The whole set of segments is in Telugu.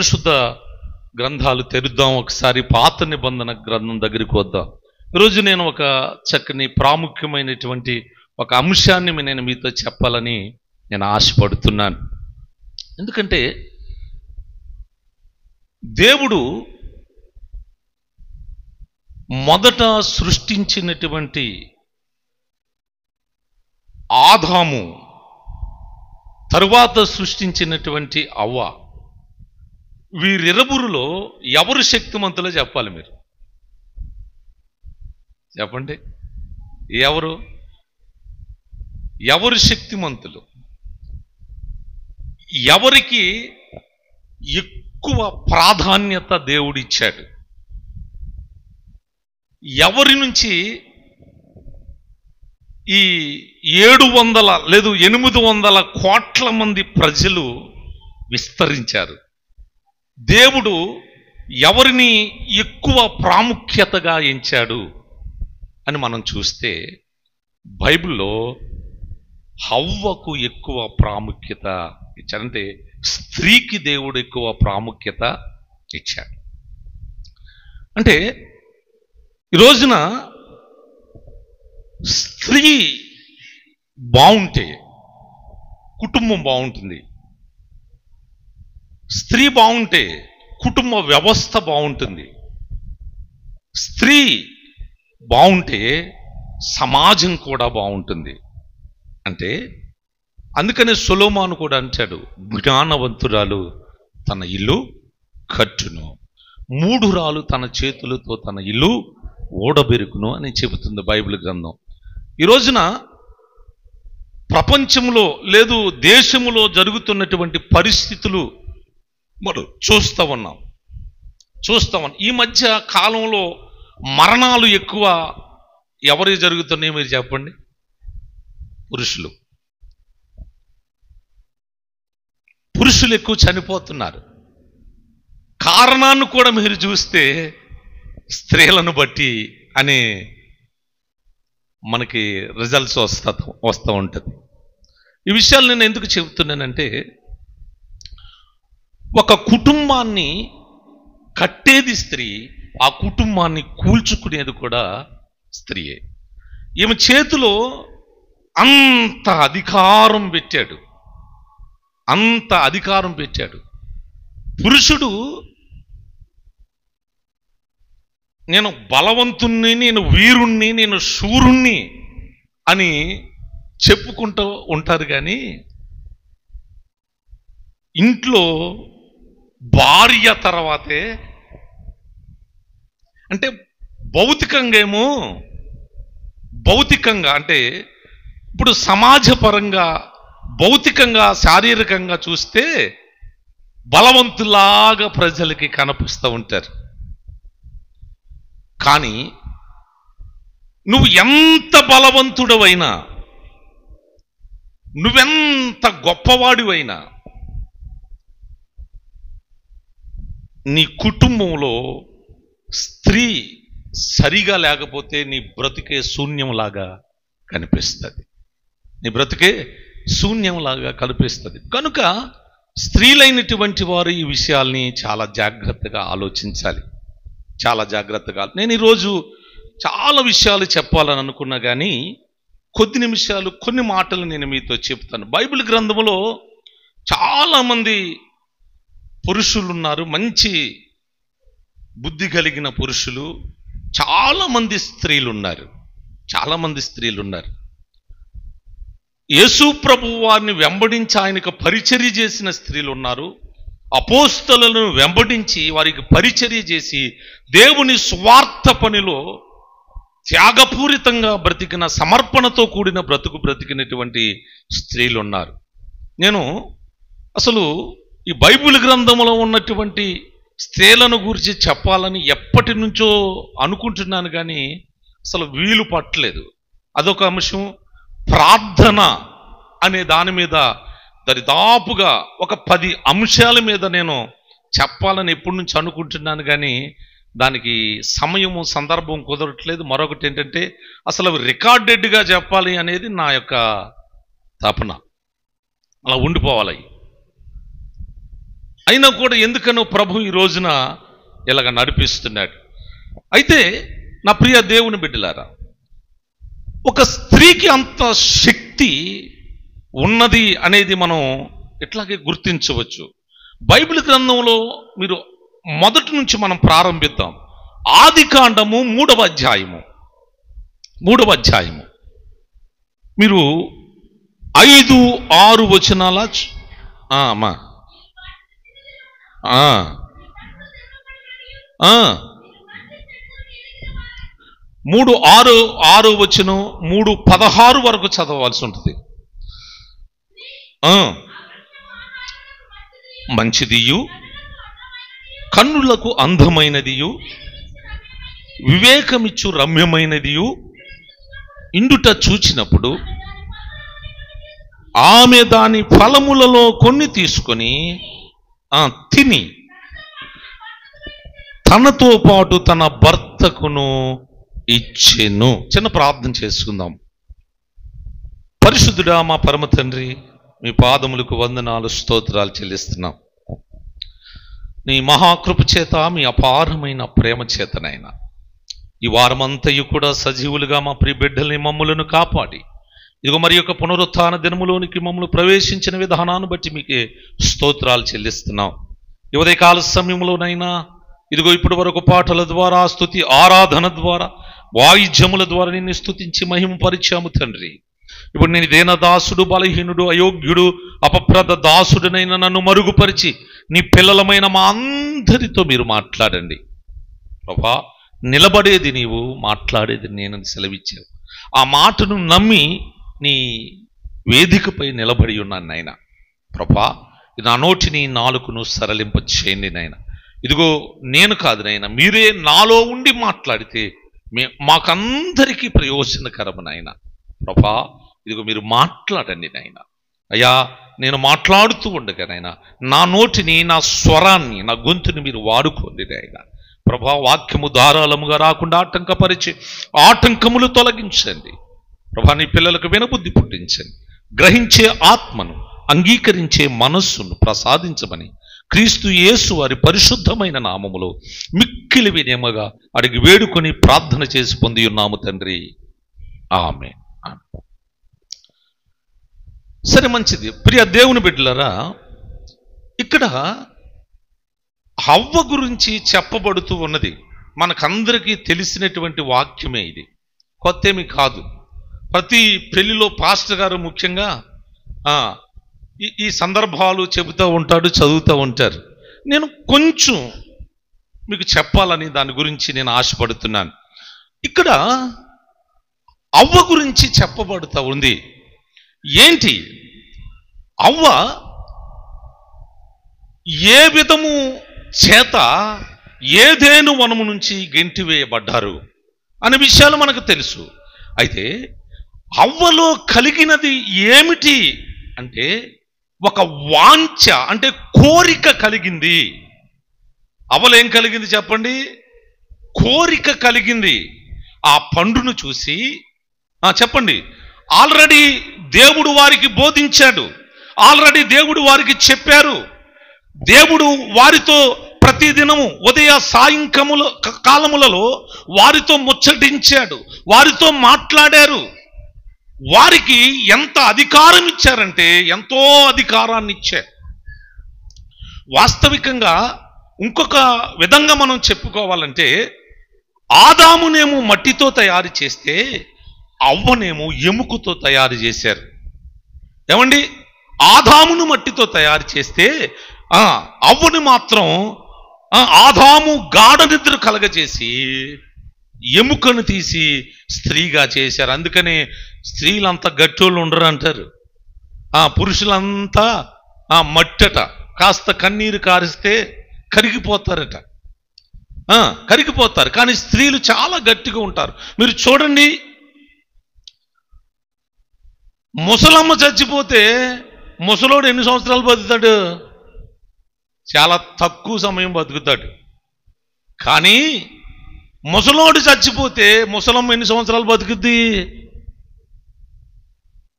పరిశుద్ధ గ్రంథాలు తెరుద్దాం, ఒకసారి పాత నిబంధన గ్రంథం దగ్గరికి వద్దాం. ఈరోజు నేను ఒక చక్కని ప్రాముఖ్యమైనటువంటి ఒక అంశాన్ని నేను మీతో చెప్పాలని నేను ఆశపడుతున్నాను. ఎందుకంటే దేవుడు మొదట సృష్టించినటువంటి ఆదాము, తరువాత సృష్టించినటువంటి అవ్వ, వీరిరువురులో ఎవరు శక్తిమంతులో చెప్పాలి? మీరు చెప్పండి. ఎవరు శక్తిమంతులు? ఎవరికి ఎక్కువ ప్రాధాన్యత దేవుడిచ్చాడు? ఎవరి నుంచి ఈ 700 లేదు 800 కోట్ల మంది ప్రజలు విస్తరించారు? దేవుడు ఎవరిని ఎక్కువ ప్రాముఖ్యతగా ఎంచాడు అని మనం చూస్తే బైబిల్లో హవ్వకు ఎక్కువ ప్రాముఖ్యత ఇచ్చాడంటే స్త్రీకి దేవుడు ఎక్కువ ప్రాముఖ్యత ఇచ్చాడు. అంటే ఈ రోజున స్త్రీ బాగుంటే కుటుంబం బాగుంటుంది, స్త్రీ బాగుంటే కుటుంబ వ్యవస్థ బాగుంటుంది, స్త్రీ బాగుంటే సమాజం కూడా బాగుంటుంది. అంటే అందుకనే సొలొమోను కూడా అంటాడు, జ్ఞానవంతురాలు తన ఇల్లు కట్టును, మూఢురాలు తన చేతులతో తన ఇల్లు ఓడబెరుకును అని చెబుతుంది బైబిల్ గ్రంథం. ఈ రోజున ప్రపంచంలో లేదు దేశంలో జరుగుతున్నటువంటి పరిస్థితులు మనం చూస్తూ ఉన్నాం. ఈ మధ్య కాలంలో మరణాలు ఎక్కువ ఎవరికి జరుగుతున్నాయో మీరు చెప్పండి? పురుషులు ఎక్కువ చనిపోతున్నారు. కారణాన్ని కూడా మీరు చూస్తే స్త్రీలను బట్టి అని మనకి రిజల్ట్స్ వస్తూ ఉంటుంది. ఈ విషయాలు నేను ఎందుకు చెబుతున్నానంటే, ఒక కుటుంబాన్ని కట్టేది స్త్రీ, ఆ కుటుంబాన్ని కూల్చుకునేది కూడా స్త్రీయే. ఈమె చేతిలో అంత అధికారం పెట్టాడు. పురుషుడు నేను బలవంతుణ్ణి, నేను వీరుణ్ణి, నేను శూరుణ్ణి అని చెప్పుకుంటూ ఉంటారు. కానీ ఇంట్లో భార్య తర్వాతే, అంటే భౌతికంగా అంటే ఇప్పుడు సమాజపరంగా భౌతికంగా శారీరకంగా చూస్తే బలవంతులాగా ప్రజలకి కనిపిస్తూ ఉంటారు. కానీ నువ్వు ఎంత బలవంతుడవైనా, నువ్వెంత గొప్పవాడివైనా, నీ కుటుంబంలో స్త్రీ సరిగా లేకపోతే నీ బ్రతికే శూన్యంలాగా కనిపిస్తుంది. కనుక స్త్రీలైనటువంటి వారు ఈ విషయాల్ని చాలా జాగ్రత్తగా ఆలోచించాలి. నేను ఈరోజు చాలా విషయాలు చెప్పాలని అనుకున్నా కానీ కొన్ని మాటలు నేను మీతో చెప్తాను. బైబిల్ గ్రంథంలో చాలామంది పురుషులు ఉన్నారు, మంచి బుద్ధి కలిగిన పురుషులు, చాలామంది స్త్రీలు ఉన్నారు. యేసు ప్రభువు వారిని వెంబడించి ఆయనకు పరిచర్య చేసిన స్త్రీలు ఉన్నారు. అపోస్తలులను వెంబడించి వారికి పరిచర్య చేసి దేవుని స్వార్థ పనిలో త్యాగపూరితంగా బ్రతికిన, సమర్పణతో కూడిన బ్రతికినటువంటి స్త్రీలు ఉన్నారు. నేను అసలు ఈ బైబిల్ గ్రంథంలో ఉన్నటువంటి స్త్రీలను గురించి చెప్పాలని ఎప్పటి నుంచో అనుకుంటున్నాను, కానీ అసలు వీలు పట్టలేదు. అదొక అంశం. ప్రార్థన అనే దాని మీద దరిదాపుగా ఒక 10 అంశాల మీద నేను చెప్పాలని ఎప్పటి నుంచి అనుకుంటున్నాను, కానీ దానికి సమయము సందర్భం కుదరట్లేదు. మరొకటి ఏంటంటే అసలు రికార్డెడ్గా చెప్పాలి అనేది నా యొక్క తపన, అలా ఉండిపోవాలి. అయినా కూడా ఎందుకనో ప్రభు ఈ రోజున ఇలాగ నడిపిస్తున్నాడు. అయితే నా ప్రియ దేవుని బిడ్డలారా, ఒక స్త్రీకి అంత శక్తి ఉన్నది అనేది మనం ఇట్లాగే గుర్తించవచ్చు. బైబిల్ గ్రంథంలో మీరు మొదటి నుంచి మనం ప్రారంభిద్దాం. ఆదికాండము 3వ అధ్యాయము మీరు 5-6 వచనాల అమ్మా 3:6 వచనం 3:16 వరకు చదవాల్సి ఉంటుంది. మంచిదియు కన్నులకు అందమైనదియు వివేకమిచ్చు రమ్యమైనదియు ఇండుట చూచినప్పుడు ఆమె దాని ఫలములలో కొన్ని తీసుకొని తిని తనతో పాటు తన భర్తకును ఇచ్చెను. చిన్న ప్రార్థన చేసుకుందాం. పరిశుద్ధుడా మా పరమ తండ్రి, మీ పాదములకు వందనాలు స్తోత్రాలు చెల్లిస్తున్నాం. నీ మహాకృప చేత, మీ అపారమైన ప్రేమ చేతనైనా ఈ వారమంతయు కూడా సజీవులుగా మా ప్రియ బిడ్డల్ని మమ్ములను కాపాడి ఇదిగో మరి యొక్క పునరుత్థాన దినములోనికి మమ్మల్ని ప్రవేశించిన విధానాన్ని బట్టి మీకే స్తోత్రాలు చెల్లిస్తున్నాం. ఈ ఉదయకాల సమయంలోనైనా ఇదిగో ఇప్పటి వరకు పాటల ద్వారా, స్తుతి ఆరాధన ద్వారా, వాయిద్యముల ద్వారా నిన్ను స్తుతించి మహిమపరిచాము తండ్రి. ఇప్పుడు నేను దేనదాసుడు, బలహీనుడు, అయోగ్యుడు, అపప్రద దాసుడునైనా నన్ను మరుగుపరిచి నీ పిల్లలమైన మా అందరితో మీరు మాట్లాడండి ప్రభా. నిలబడేది నీవు, మాట్లాడేది నేను సెలవిచ్చావు. ఆ మాటను నమ్మి నీ వేదికపై నిలబడి ఉన్నాను నాయన ప్రభా. నా నోటిని నాలుకను సరళింప చేయండి నాయన. ఇదిగో నేను కాదు నాయన, మీరే నాలో ఉండి మాట్లాడితే మాకందరికీ ప్రయోజనకరము నాయన ప్రభా. ఇదిగో మీరు మాట్లాడండి నాయన. అయ్యా, నేను మాట్లాడుతూ ఉండగా నాయన నా నోటిని, నా స్వరాన్ని, నా గొంతుని మీరు వాడుకోండి నాయన ప్రభా. వాక్యము ధారాళముగా రాకుండా ఆటంకపరిచి ఆటంకములు తొలగించండి ప్రభా. నీ పిల్లలకు వినబుద్ధి పుట్టించండి. గ్రహించే ఆత్మను, అంగీకరించే మనస్సును ప్రసాదించమని క్రీస్తు యేసు వారి పరిశుద్ధమైన నామములో మిక్కిలి వినయముగా అడిగి వేడుకొని ప్రార్థన చేసి పొంది ఉన్నాము తండ్రి, ఆమేన్. సరే, మంచిది. ప్రియ దేవుని బిడ్డలారా, ఇక్కడ హవ్వ గురించి చెప్పబడుతూ ఉన్నది. మనకందరికీ తెలిసినటువంటి వాక్యమే ఇది, కొత్తేమి కాదు. ప్రతి పెళ్లిలో పాస్టర్ గారు ముఖ్యంగా ఈ సందర్భాలు చెబుతూ ఉంటాడు, చదువుతూ ఉంటారు. నేను కొంచెం మీకు చెప్పాలని దాని గురించి నేను ఆశపడుతున్నాను. ఇక్కడ అవ్వ గురించి చెప్పబడుతూ ఉంది. ఏంటి అవ్వ ఏ విధము చేత ఏదేను వనము నుంచి గెంటివేయబడ్డారు అనే విషయాలు మనకు తెలుసు. అయితే అవ్వలో కలిగినది ఏమిటి అంటే ఒక వాంఛ, అంటే కోరిక కలిగింది. అవ్వలో ఏం కలిగింది చెప్పండి? కోరిక కలిగింది. ఆ పండును చూసి చెప్పండి. ఆల్రెడీ దేవుడు వారికి బోధించాడు, ఆల్రెడీ దేవుడు వారికి చెప్పారు. దేవుడు వారితో ప్రతిదినము ఉదయ సాయంకాలముల కాలములలో వారితో ముచ్చటించాడు, వారితో మాట్లాడారు. వారికి ఎంత అధికారం ఇచ్చారంటే ఎంతో అధికారాన్ని ఇచ్చారు. వాస్తవికంగా ఇంకొక విధంగా మనం చెప్పుకోవాలంటే, ఆదామునేమో మట్టితో తయారు చేస్తే అవ్వనేమో ఎముకతో తయారు చేశారు. ఏమండి? ఆదామును మట్టితో తయారు చేస్తే అవ్వని మాత్రం ఆదాము గాఢ నిద్ర కలగజేసి ఎముకను తీసి స్త్రీగా చేశారు. అందుకనే స్త్రీలంతా గట్టోళ్ళు ఉండరు అంటారు. పురుషులంతా మట్టట, కాస్త కన్నీరు కారిస్తే కరిగిపోతారట, కరిగిపోతారు. కానీ స్త్రీలు చాలా గట్టిగా ఉంటారు. మీరు చూడండి, ముసలమ్మ చచ్చిపోతే ముసలోడు ఎన్ని సంవత్సరాలు బతుకుతాడు? చాలా తక్కువ సమయం బతుకుతాడు. కానీ ముసలోడు చచ్చిపోతే ముసలమ్మ ఎన్ని సంవత్సరాలు బతుకుద్ది?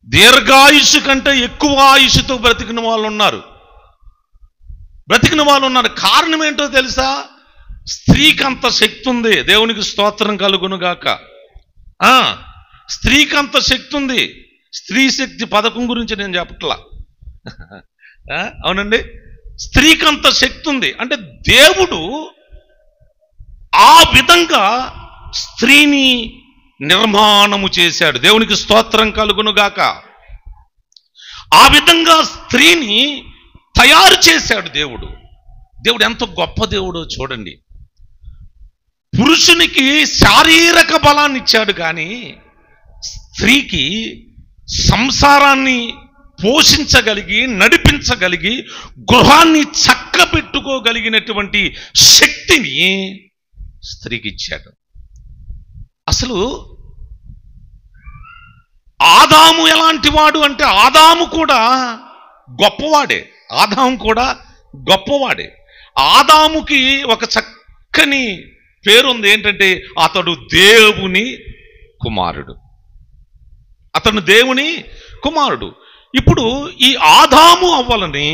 దీర్ఘాయుష్ కంటే ఎక్కువ ఆయుష్తో బ్రతికిన వాళ్ళు ఉన్నారు. బ్రతికిన వాళ్ళు ఉన్నారు. కారణం ఏంటో తెలుసా? స్త్రీకి అంత శక్తి ఉంది. దేవునికి స్తోత్రం కలుగునుగాక. స్త్రీకి అంత శక్తి ఉంది. స్త్రీ శక్తి పథకం గురించి నేను చెప్పట్లా. అవునండి, స్త్రీకి అంత శక్తి ఉంది. అంటే దేవుడు ఆ విధంగా స్త్రీని నిర్మాణము చేశాడు. దేవునికి స్తోత్రం కలుగునుగాక. ఆ విధంగా స్త్రీని తయారు చేశాడు దేవుడు. దేవుడు ఎంత గొప్ప దేవుడో చూడండి. పురుషునికి శారీరక బలాన్ని ఇచ్చాడు, కానీ స్త్రీకి సంసారాన్ని పోషించగలిగి, నడిపించగలిగి, గృహాన్ని చక్కబెట్టుకోగలిగినటువంటి శక్తిని స్త్రీకి ఇచ్చాడు. అసలు ఆదాము ఎలాంటి వాడు అంటే, ఆదాము కూడా గొప్పవాడే. ఆదాము కూడా గొప్పవాడే. ఆదాముకి ఒక చక్కని పేరుంది. ఏంటంటే, అతడు దేవుని కుమారుడు. అతను దేవుని కుమారుడు. ఇప్పుడు ఈ ఆదాము అవ్వలని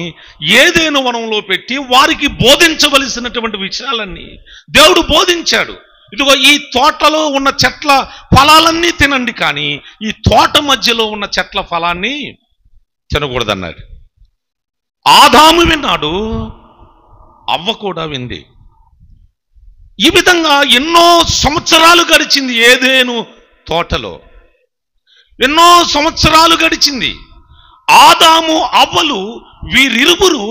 ఏదేను వనంలో పెట్టి వారికి బోధించవలసినటువంటి విషయాలన్నీ దేవుడు బోధించాడు. ఇదిగో ఈ తోటలో ఉన్న చెట్ల ఫలాలన్నీ తినండి, కానీ ఈ తోట మధ్యలో ఉన్న చెట్ల ఫలాన్ని తినకూడదన్నాడు. ఆదాము విన్నాడు, అవ్వ కూడా వింది. ఈ విధంగా ఎన్నో సంవత్సరాలు గడిచింది. ఏదేను తోటలో ఎన్నో సంవత్సరాలు గడిచింది. ఆదాము అవ్వలు వీరిరువురు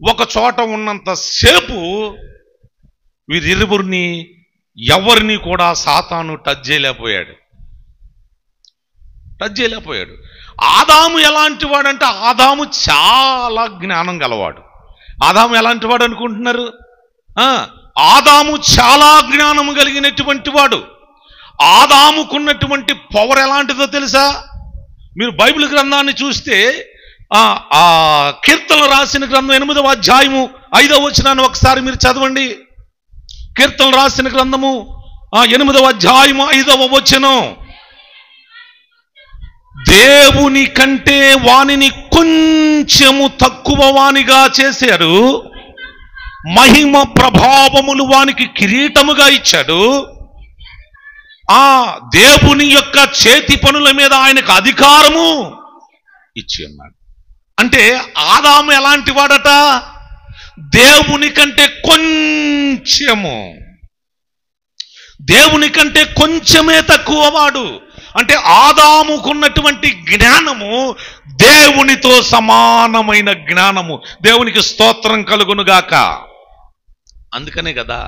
ఒక చోట ఉన్నంత సేపు వీరిరువురిని ఎవరిని కూడా సాతాను టచ్ చేయలేకపోయాడు. ఆదాము ఎలాంటి వాడంటే, ఆదాము చాలా జ్ఞానం గలవాడు. ఆదాము ఎలాంటి వాడు అనుకుంటున్నారు? ఆదాము చాలా జ్ఞానము కలిగినటువంటి వాడు. ఆదాముకున్నటువంటి పవర్ ఎలాంటిదో తెలుసా? మీరు బైబిల్ గ్రంథాన్ని చూస్తే, ఆ కీర్తనలు రాసిన గ్రంథం 8వ అధ్యాయము 5వ వచనాన్ని ఒకసారి మీరు చదవండి. కీర్తనలు రాసిన గ్రంథము 8వ అధ్యాయము 5వ వచనం. దేవుని కంటే వానిని కొంచెము తక్కువ వానిగా చేశారు, మహిమ ప్రభావములు వానికి కిరీటముగా ఇచ్చాడు. ఆ దేవుని యొక్క చేతి పనుల మీద ఆయనకు అధికారము ఇచ్చి ఉన్నాడు. అంటే ఆదాము ఎలాంటి వాడట? దేవుని కంటే కొంచెమే తక్కువ వాడు. అంటే ఆదాముకున్నటువంటి జ్ఞానము దేవునితో సమానమైన జ్ఞానము. దేవునికి స్తోత్రం కలుగునుగాక. అందుకనే కదా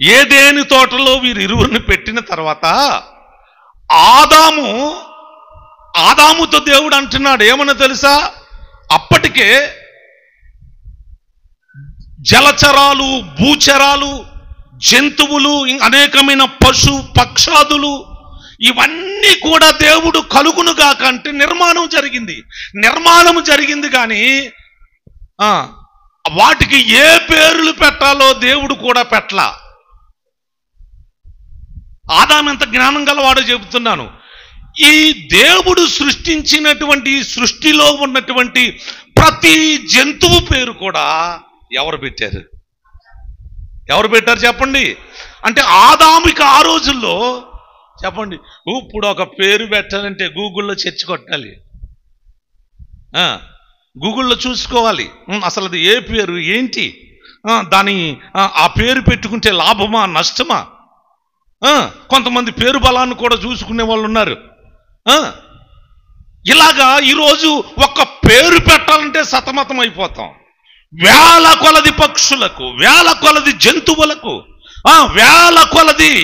ఏదేని తోటలో వీరిరువురిని పెట్టిన తర్వాత ఆదాముతో దేవుడు అంటున్నాడు ఏమన్నా తెలుసా? అప్పటికే జలచరాలు, భూచరాలు, జంతువులు, అనేకమైన పశు పక్షాదులు ఇవన్నీ కూడా దేవుడు కలుగునుగాక అంటే నిర్మాణం జరిగింది. కానీ వాటికి ఏ పేర్లు పెట్టాలో దేవుడు కూడా పెట్టలా. ఆదాము ఎంత జ్ఞానం గలవాడో చెబుతున్నాను. ఈ దేవుడు సృష్టించినటువంటి సృష్టిలో ఉన్నటువంటి ప్రతి జంతువు పేరు కూడా ఎవరు పెట్టారు చెప్పండి. అంటే ఆదాముకి ఆ రోజుల్లో చెప్పండి, ఇప్పుడు ఒక పేరు పెట్టాలంటే గూగుల్లో సెర్చ్ కొట్టాలి, గూగుల్లో చూసుకోవాలి అసలు అది ఏ పేరు ఏంటి, దాని ఆ పేరు పెట్టుకుంటే లాభమా నష్టమా. కొంతమంది పేరు బలాన్ని కూడా చూసుకునే వాళ్ళు ఉన్నారు. ఇలాగా ఈరోజు ఒక పేరు పెట్టాలంటే సతమతం అయిపోతాం. వేల కొలది పక్షులకు, వేల కొలది జంతువులకు, వేల కొలది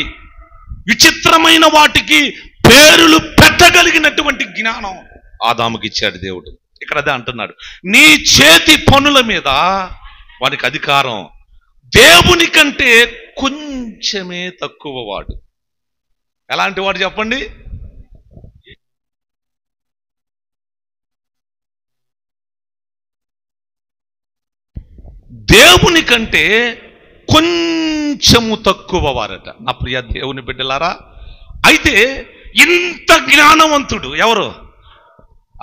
విచిత్రమైన వాటికి పేరులు పెట్టగలిగినటువంటి జ్ఞానం ఆదాముకి ఇచ్చాడు దేవుడు. ఇక్కడ అదే అంటున్నాడు, నీ చేతి పనుల మీద వానికి అధికారం. దేవుని కంటే కొంచెమే తక్కువ వాడు. ఎలాంటి వాడు చెప్పండి? దేవుని కంటే కొంచెము తక్కువ వారట. నా ప్రియ దేవుని బిడ్డలారా, అయితే ఇంత జ్ఞానవంతుడు ఎవరు?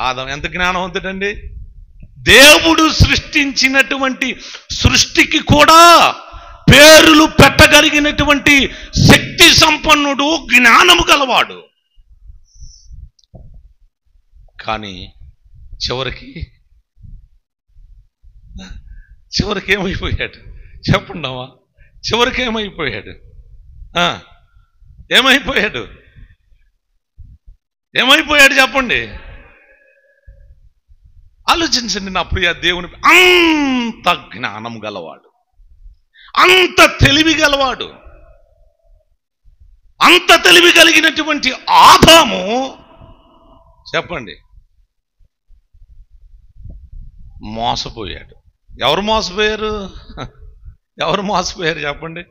ఆదాము ఎంత జ్ఞానవంతుడండి! దేవుడు సృష్టించినటువంటి సృష్టికి కూడా పేరులు పెట్టగలిగినటువంటి శక్తి సంపన్నుడు, జ్ఞానము గలవాడు. కానీ చివరికి ఏమైపోయాడు చెప్పండి అమ్మా? చివరికి ఏమైపోయాడు? ఏమైపోయాడు చెప్పండి? ఆలోచించండి నా ప్రియ దేవుని. అంత జ్ఞానం గలవాడు, అంత తెలివి గలవాడు, అంత తెలివి కలిగినటువంటి ఆదాము చెప్పండి మోసపోయాడు. ఎవరు మోసపోయారు? చెప్పండి.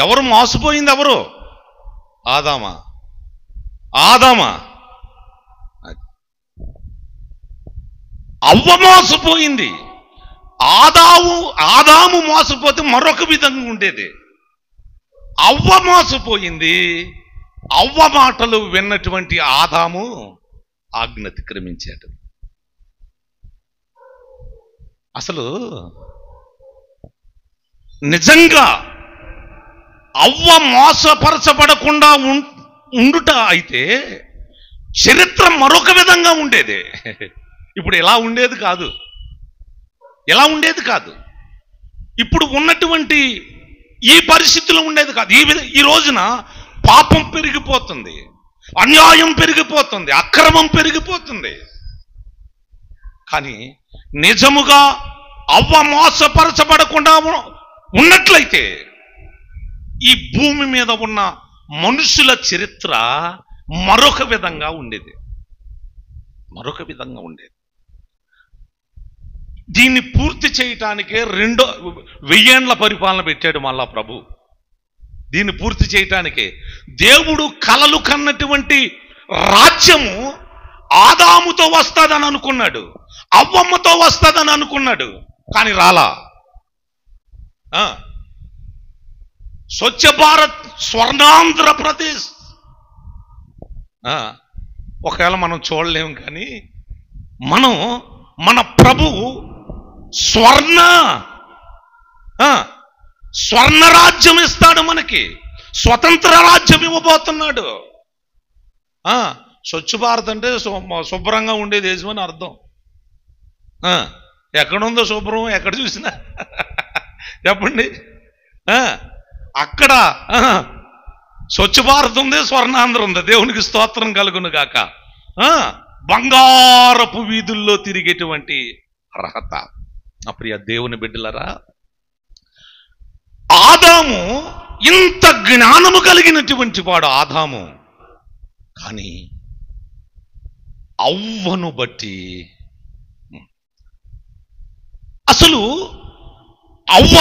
ఎవరు మోసపోయింది? ఎవరు? ఆదామా? అవ్వ మోసపోయింది. ఆదాము మోసపోతే మరొక విధంగా ఉండేది. అవ్వ మోసపోయింది. అవ్వ మాటలు విన్నటువంటి ఆదాము ఆజ్ఞ అతిక్రమించాడు. అసలు నిజంగా అవ్వ మోసపరచబడకుండా ఉండుట అయితే చరిత్ర మరొక విధంగా ఉండేది. ఇప్పుడు ఎలా ఉండేది కాదు. ఇప్పుడు ఉన్నటువంటి ఈ పరిస్థితుల్లో ఉండేది కాదు. ఈ రోజున పాపం పెరిగిపోతుంది, అన్యాయం పెరిగిపోతుంది, అక్రమం పెరిగిపోతుంది. కానీ నిజముగా అవ్వ మోసపరచబడకుండా ఉన్నట్లయితే ఈ భూమి మీద ఉన్న మనుషుల చరిత్ర మరొక విధంగా ఉండేది. దీన్ని పూర్తి చేయటానికే 2000 ఏళ్ల పరిపాలన పెట్టాడు మళ్ళా ప్రభు. దీన్ని పూర్తి చేయటానికే దేవుడు కలలు కన్నటువంటి రాజ్యము ఆదాముతో వస్తుందని అనుకున్నాడు, అవ్వమ్మతో వస్తుందని అనుకున్నాడు. కానీ రాలా. స్వచ్ఛ భారత్, స్వర్ణాంధ్రప్రదేశ్ ఒకవేళ మనం చూడలేము, కానీ మన ప్రభువు స్వర్ణ రాజ్యం ఇస్తాడు, మనకి స్వతంత్ర రాజ్యం ఇవ్వబోతున్నాడు. స్వచ్ఛ భారత్ అంటే శుభ్రంగా ఉండే దేశం అని అర్థం. ఎక్కడుందో శుభ్రం? ఎక్కడ చూసినా చెప్పండి. అక్కడ స్వచ్ఛ భారత్ ఉంది, స్వర్ణాంధ్ర ఉంది. దేవునికి స్తోత్రం కలుగును గాక. బంగారపు వీధుల్లో తిరిగేటువంటి అర్హత. నా ప్రియ దేవుని బిడ్డలరా, ఆదాము ఇంత జ్ఞానము కలిగినటువంటి వాడు ఆదాము. కానీ అవ్వను బట్టి అసలు అవ్వ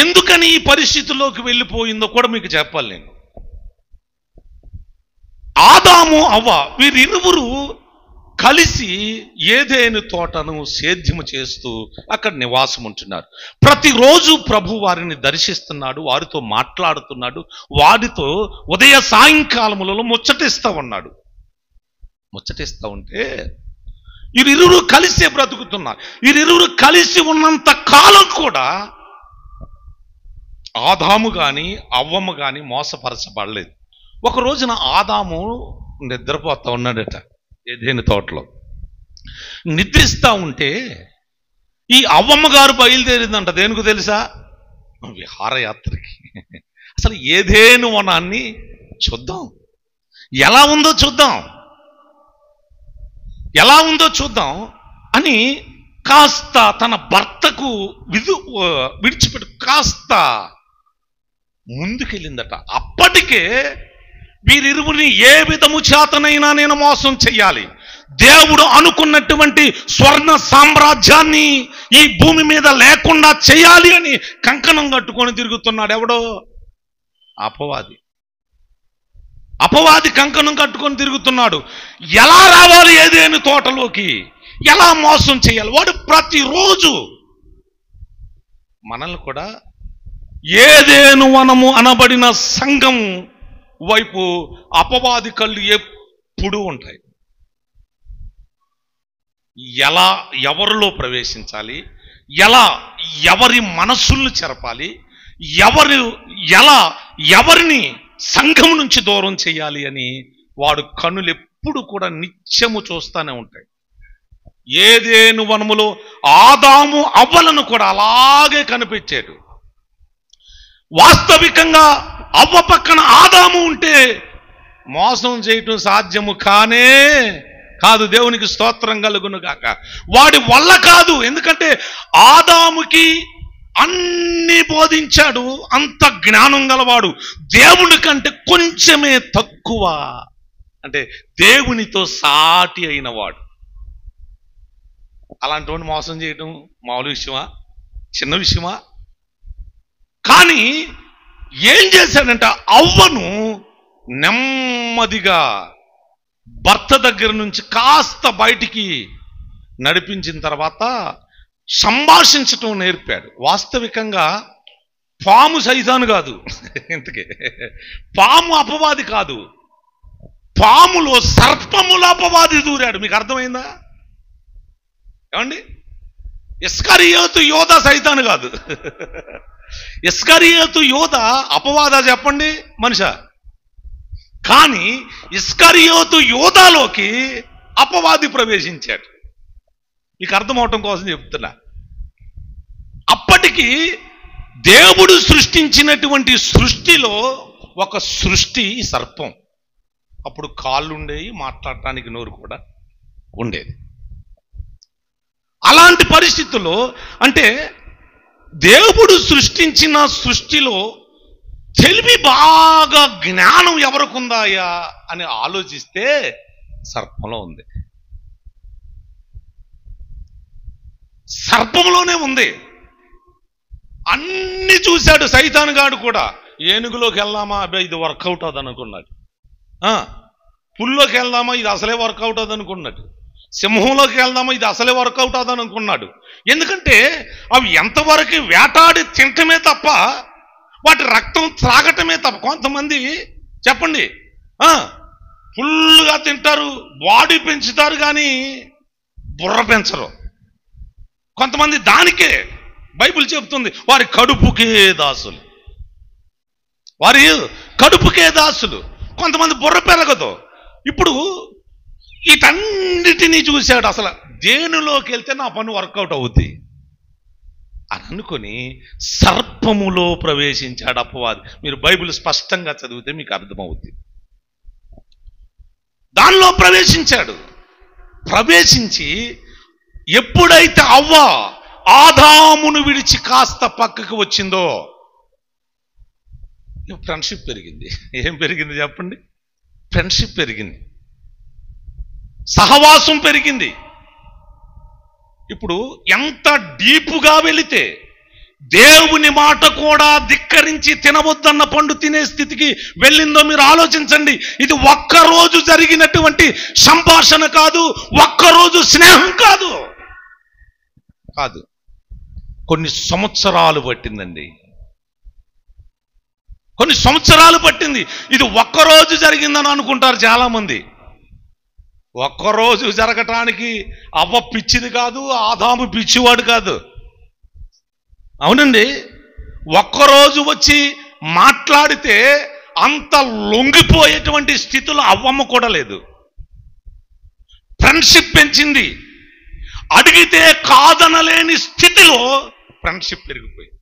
ఎందుకని ఈ పరిస్థితిలోకి వెళ్ళిపోయిందో కూడా మీకు చెప్పాలి నేను. ఆదాము అవ్వ వీరిరువురు కలిసి ఏదేను తోటను సేద్యము చేస్తూ అక్కడ నివాసం ఉంటున్నారు. ప్రతిరోజు ప్రభు వారిని దర్శిస్తున్నాడు, వారితో మాట్లాడుతున్నాడు, వారితో ఉదయ సాయంకాలములలో ముచ్చటిస్తూ ఉంటే వీరిరువురు కలిసే బ్రతుకుతున్నారు. వీరిరువురు కలిసి ఉన్నంత కాలం కూడా ఆదాము కానీ అవ్వమ్మ కానీ మోసపరచబడలేదు. ఒక రోజున ఆదాము నిద్రపోతా ఉన్నాడట ఏదేని తోటలో. నిద్రిస్తూ ఉంటే ఈ అవ్వమ్మ గారు బయలుదేరిందంట. దేనికి తెలుసా? విహారయాత్రకి. అసలు ఏదేను వనాన్ని చూద్దాం, ఎలా ఉందో చూద్దాం అని కాస్త తన భర్తకు విడిచిపెట్టు కాస్త ముందుకెళ్ళిందట. అప్పటికే వీరిరువుని ఏ విధము చేతనైనా నేను మోసం చెయ్యాలి, దేవుడు అనుకున్నటువంటి స్వర్ణ సామ్రాజ్యాన్ని ఈ భూమి మీద లేకుండా చేయాలి అని కంకణం కట్టుకొని తిరుగుతున్నాడు. ఎవడో? అపవాది కంకణం కట్టుకొని తిరుగుతున్నాడు. ఎలా రావాలి ఏదేను తోటలోకి, ఎలా మోసం చేయాలి? వాడు ప్రతిరోజు మనల్ని కూడా ఏదేను వనము అనబడిన సంఘం వైపు అపవాది కళ్ళు ఎప్పుడూ ఉంటాయి. ఎలా ఎవరిలో ప్రవేశించాలి, ఎలా ఎవరి మనస్సులను చెరపాలి, ఎలా ఎవరిని సంఘం నుంచి దూరం చేయాలి అని వాడు కన్నులు ఎప్పుడు కూడా నిత్యము చూస్తూనే ఉంటాయి. ఏదేను వనములో ఆదాము అవ్వలను కూడా అలాగే కనిపించాడు. వాస్తవికంగా అవ్వ పక్కన ఆదాము ఉంటే మోసం చేయటం సాధ్యము కానే కాదు. దేవునికి స్తోత్రం కలుగును గాక. వాడి వల్ల కాదు, ఎందుకంటే ఆదాముకి అన్ని బోధించాడు, అంత జ్ఞానం గలవాడు. దేవుని కంటే కొంచెమే తక్కువ, అంటే దేవునితో సాటి అయిన వాడు. అలాంటి వాడిని మోసం చేయటం మామూలు విషయమా, చిన్న విషయమా? కానీ ఏం చేశాడంటే అవ్వను నెమ్మదిగా భర్త దగ్గర నుంచి కాస్త బయటికి నడిపించిన తర్వాత సంభాషించటం నేర్పాడు. వాస్తవికంగా పాము సైతాను కాదు, ఇంతకే పాము అపవాది కాదు, పాములో సర్పముల అపవాది దూరాడు. మీకు అర్థమైందా? ఏమండి, ఇస్కరియోతు యోధ సైతాను కాదు. ఇస్కరియోతు యోధ అపవాదా చెప్పండి, మనిషా? కానీ ఇస్కరియోతు యోధాలోకి అపవాది ప్రవేశించాడు. మీకు అర్థమవటం కోసం చెప్తున్నా. అప్పటికి దేవుడు సృష్టించినటువంటి సృష్టిలో ఒక సృష్టి సర్పం. అప్పుడు కాళ్ళు ఉండేవి, మాట్లాడటానికి నోరు కూడా ఉండేది. అలాంటి పరిస్థితుల్లో అంటే దేవుడు సృష్టించిన సృష్టిలో తెలివి బాగా జ్ఞానం ఎవరికుందాయా అని ఆలోచిస్తే సర్పంలో ఉంది, సర్పంలోనే ఉంది. అన్ని చూశాడు సైతాను గాడు కూడా. ఏనుగులోకి వెళ్దామా, అబ్బాయి ఇది వర్కౌట్ అవుతుంది అనుకున్నాడు. పుల్లోకి వెళ్దామా, ఇది అసలే వర్కౌట్ అవుతుంది అనుకున్నాడు. సింహంలోకి వెళ్దామా, ఇది అసలే వర్కౌట్ అవుతుంది అనుకున్నాడు. ఎందుకంటే అవి ఎంతవరకు వేటాడి తింటమే తప్ప వాటి రక్తం త్రాగటమే తప్ప. కొంతమంది చెప్పండి ఫుల్గా తింటారు, బాడీ పెంచుతారు, కానీ బుర్ర పెంచరు. కొంతమంది దానికే బైబిల్ చెప్తుంది వారి కడుపుకే దాసులు, వారి కడుపుకే దాసులు. కొంతమంది బుర్ర పెరగదు. ఇప్పుడు వీటన్నిటినీ చూశాడు. అసలు దేనిలోకి వెళ్తే నా పని వర్కౌట్ అవుద్ది అని అనుకుని సర్పములో ప్రవేశించాడు అపవాది. మీరు బైబిల్ స్పష్టంగా చదివితే మీకు అర్థమవుద్ది. దానిలో ప్రవేశించాడు. ప్రవేశించి ఎప్పుడైతే అవ్వ ఆదామును విడిచి కాస్త పక్కకు వచ్చిందో ఫ్రెండ్షిప్ పెరిగింది. ఏం పెరిగింది చెప్పండి? ఫ్రెండ్షిప్ పెరిగింది, సహవాసం పెరిగింది. ఇప్పుడు ఎంత డీపుగా వెళితే దేవుని మాట కూడా ధిక్కరించి తినవద్దన్న పండు తినే స్థితికి వెళ్ళిందో మీరు ఆలోచించండి. ఇది ఒక్కరోజు జరిగినటువంటి సంభాషణ కాదు, ఒక్కరోజు స్నేహం కాదు, కొన్ని సంవత్సరాలు పట్టిందండి. కొన్ని సంవత్సరాలు పట్టింది. ఇది ఒక్కరోజు జరిగిందని అనుకుంటారు చాలామంది. ఒక్కరోజు జరగటానికి అవ్వ పిచ్చిది కాదు, ఆదాము పిచ్చివాడు కాదు. అవునండి, ఒక్కరోజు వచ్చి మాట్లాడితే అంత లొంగిపోయేటువంటి స్థితిలో అవ్వమ్మ కూడా లేదు. ఫ్రెండ్షిప్ పెంచింది. అడిగితే కాదనలేని స్థితిలో ఫ్రెండ్షిప్ పెరిగిపోయింది.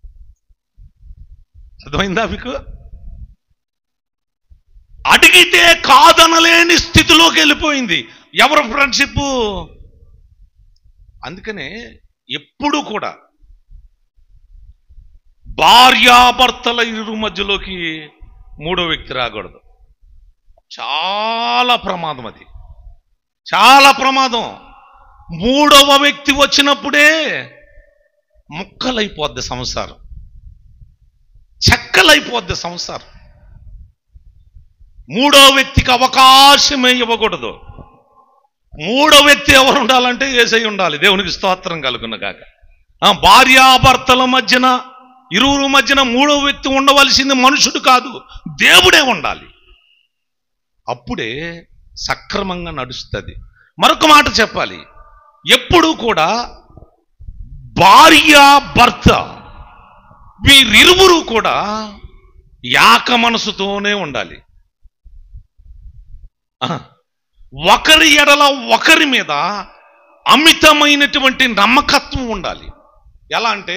అర్థమైందా మీకు? అడిగితే కాదనలేని స్థితిలోకి వెళ్ళిపోయింది. ఎవరు ఫ్రెండ్షిప్? అందుకనే ఎప్పుడు కూడా భార్యాభర్తల ఇరు మధ్యలోకి మూడో వ్యక్తి రాకూడదు. చాలా ప్రమాదం, అది చాలా ప్రమాదం. మూడవ వ్యక్తి వచ్చినప్పుడే ముక్కలైపోద్ది సంసారం, చెక్కలైపోద్ది సంసారం. మూడో వ్యక్తికి అవకాశమే ఇవ్వకూడదు. మూడో వ్యక్తి ఎవరు ఉండాలంటే యేసయ్య ఉండాలి. దేవునికి స్తోత్రం కలుగును గాక. భార్యాభర్తల మధ్యన, ఇరువురు మధ్యన మూడో వ్యక్తి ఉండవలసింది మనుషుడు కాదు, దేవుడే ఉండాలి. అప్పుడే సక్రమంగా నడుస్తుంది. మరొక మాట చెప్పాలి, ఎప్పుడు కూడా భార్య భర్త వీరిరువురు కూడా ఏక మనసుతోనే ఉండాలి. ఒకరి ఎడల ఒకరి మీద అమితమైనటువంటి నమ్మకత్వం ఉండాలి. ఎలా అంటే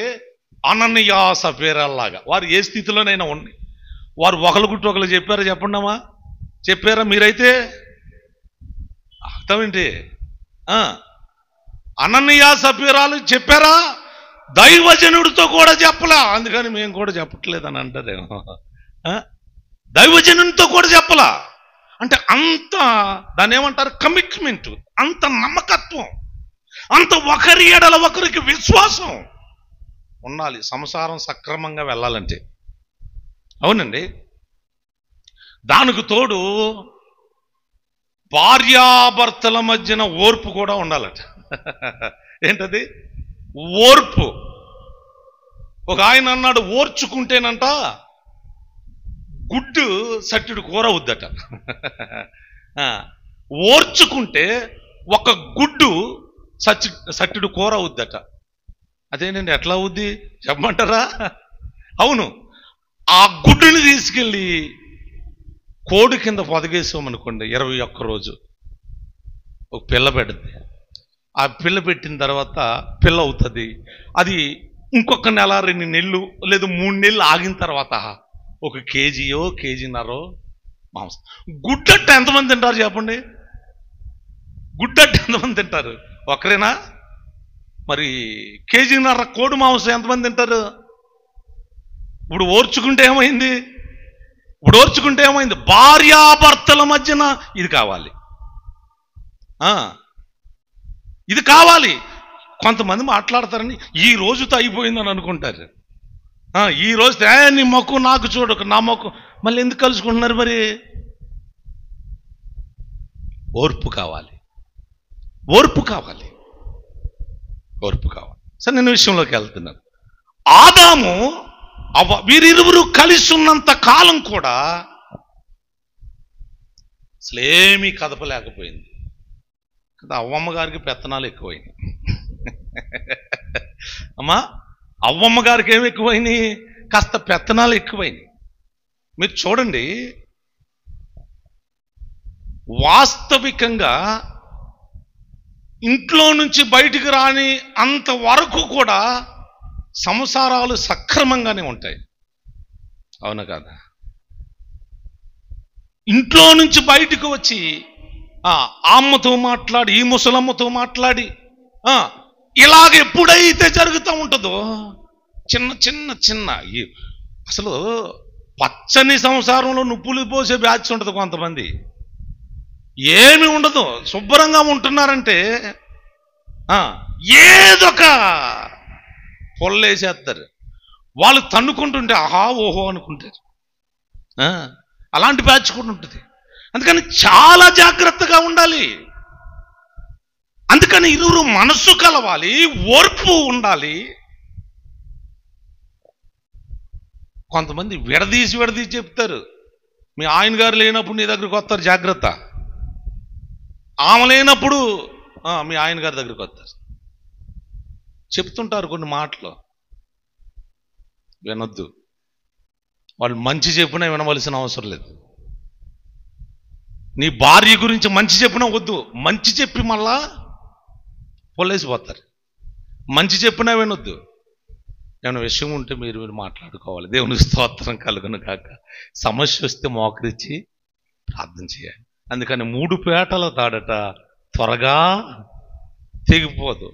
అననీయ సఫీరాల్లాగా వారు ఏ స్థితిలోనైనా ఉండి వారు ఒకరు గుట్టు ఒకరు చెప్పారా? చెప్పండమ్మా, చెప్పారా? మీరైతే అర్థమేంటి? అననీయ సఫీరాలు చెప్పారా? దైవజనుడితో కూడా చెప్పలా, అందుకని మేము కూడా చెప్పట్లేదని అంటారేమో. దైవజనునితో కూడా చెప్పలా అంటే అంత దాన్ని ఏమంటారు? కమిట్మెంట్, అంత నమ్మకత్వం, అంత ఒకరి ఎడల ఒకరికి విశ్వాసం ఉండాలి సంసారం సక్రమంగా వెళ్ళాలంటే. అవునండి. దానికి తోడు భార్యాభర్తల మధ్యన ఓర్పు కూడా ఉండాలట. ఏంటది? ఓర్పు. ఒక ఆయన అన్నాడు, ఓర్చుకుంటేనంట గుడ్డు సట్టిడు కూర అవుద్దట. ఓర్చుకుంటే ఒక గుడ్డు సట్టిడు కూర అవుద్దట. అదేనండి, ఎట్లా అవుద్ది చెప్పమంటారా? అవును, ఆ గుడ్డుని తీసుకెళ్ళి కోడి కింద పొదగేసామనుకోండి, 21 రోజు ఒక పిల్ల పెడుతుంది. ఆ పిల్ల పెట్టిన తర్వాత పిల్ల అవుతుంది. అది ఇంకొక నెల 2 నెలలు లేదు 3 నెలలు ఆగిన తర్వాత 1 కేజీయో కేజీన్నరో మాంసం. గుడ్డట్టు ఎంతమంది తింటారు చెప్పండి? గుడ్డట్టు ఎంతమంది తింటారు? ఒకరేనా? మరి కేజీన్నర కోడి మాంసం ఎంతమంది తింటారు? ఇప్పుడు ఓర్చుకుంటే ఏమైంది? భార్యాభర్తల మధ్యన ఇది కావాలి, ఇది కావాలి. కొంతమంది మాట్లాడతారని ఈ రోజుతో అయిపోయిందని అనుకుంటారు. ఈ రోజు నీ మొక్కు నాకు చూడకు, నా మొక్కు మళ్ళీ ఎందుకు కలుసుకుంటున్నారు? మరి ఓర్పు కావాలి. సరే, నేను విషయంలోకి వెళ్తున్నాను. ఆదాము వీరిరువురు కలిసి ఉన్నంత కాలం కూడా అసలేమీ కదపలేకపోయింది కదా. అవ్వమ్మ గారికి పెత్తనాలు ఎక్కువైనాయి. అమ్మా, అవ్వమ్మ గారికి ఏమి ఎక్కువైనాయి? కాస్త పెత్తనాలు ఎక్కువైనాయి. మీరు చూడండి, వాస్తవికంగా ఇంట్లో నుంచి బయటికి రాని అంతవరకు కూడా సంసారాలు సక్రమంగానే ఉంటాయి. అవునా కాదా? ఇంట్లో నుంచి బయటకు వచ్చి ఆ అమ్మతో మాట్లాడి, ఈ ముసలమ్మతో మాట్లాడి ఇలాగ ఎప్పుడైతే జరుగుతూ ఉంటుందో చిన్న అసలు పచ్చని సంసారంలో నుప్పులు పోసే బ్యాచ్ ఉంటుంది. కొంతమంది ఏమి ఉండదు, శుభ్రంగా ఉంటున్నారంటే ఏదొక పొల్లేసేస్తారు. వాళ్ళు తన్నుకుంటుంటే ఆహా ఓహో అనుకుంటారు. అలాంటి బ్యాచ్ కూడా ఉంటుంది. అందుకని చాలా జాగ్రత్తగా ఉండాలి. అందుకని ఇరువురు మనస్సు కలవాలి, ఓర్పు ఉండాలి. కొంతమంది విడదీసి చెప్తారు. మీ ఆయన గారు లేనప్పుడు నీ దగ్గరికి వస్తారు, జాగ్రత్త. ఆమె లేనప్పుడు మీ ఆయన గారి దగ్గరికి వస్తారు. చెప్తుంటారు కొన్ని మాటలు, వినొద్దు. వాళ్ళు మంచి చెప్పినా వినవలసిన అవసరం లేదు. నీ భార్య గురించి మంచి చెప్పినా వద్దు, మంచి చెప్పి మళ్ళా పొల్లేసిపోతారు. మంచి చెప్పినా వినొద్దు. ఏమైనా విషయం ఉంటే మీరు మాట్లాడుకోవాలి. దేవునికి స్తోత్రం కలుగును కాక. సమస్య వస్తే మోకరించి ప్రార్థన చేయాలి. అందుకని 3 పేటల తాడట త్వరగా తెగిపోదు.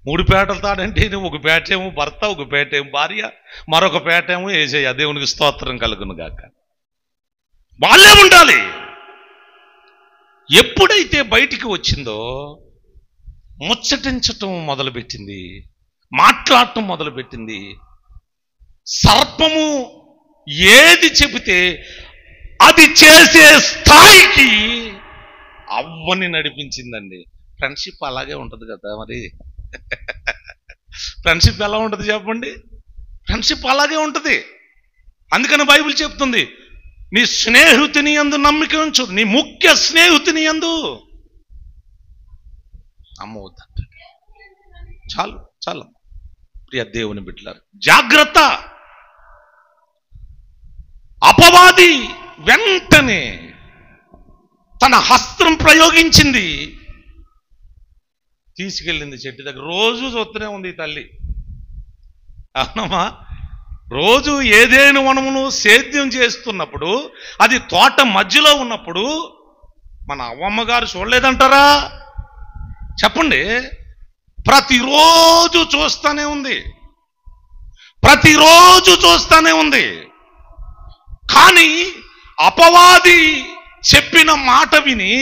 3 పేటల తాడంటే ఒక పేటేమో భర్త, ఒక పేటేమో భార్య, మరొక పేటేమో యేసయ్య. దేవునికి స్తోత్రం కలుగును గాక. వాళ్ళే ఉండాలి. ఎప్పుడైతే బయటికి వచ్చిందో ముచ్చటించటం మొదలుపెట్టింది, మాట్లాడటం మొదలుపెట్టింది. సర్పము ఏది చెబితే అది చేసే స్థాయికి అవ్వని నడిపించిందండి. ఫ్రెండ్షిప్ అలాగే ఉంటుంది కదా. మరి ఫ్రెండ్షిప్ ఎలా ఉంటుంది చెప్పండి? ఫ్రెండ్షిప్ అలాగే ఉంటుంది. అందుకని బైబిల్ చెప్తుంది, నీ స్నేహితుని యందు నమ్మిక ఉంచు, నీ ముఖ్య స్నేహితుని యందు నమ్మవద్దంట. చాలు చాలు. ప్రియ దేవుని బిడ్డలారా, జాగ్రత్త. అపవాది వెంటనే తన హస్తం ప్రయోగించింది, తీసుకెళ్ళింది చెట్టు దగ్గర. రోజు చూస్తూనే ఉంది ఈ తల్లి. అవునమ్మా, రోజు ఏదేను వనమును సేద్యం చేస్తున్నప్పుడు, అది తోట మధ్యలో ఉన్నప్పుడు మన అవ్వమ్మ గారు చూడలేదంటారా? చెప్పండి. ప్రతిరోజు చూస్తూనే ఉంది, ప్రతిరోజు చూస్తూనే ఉంది. కానీ అపవాది చెప్పిన మాట విని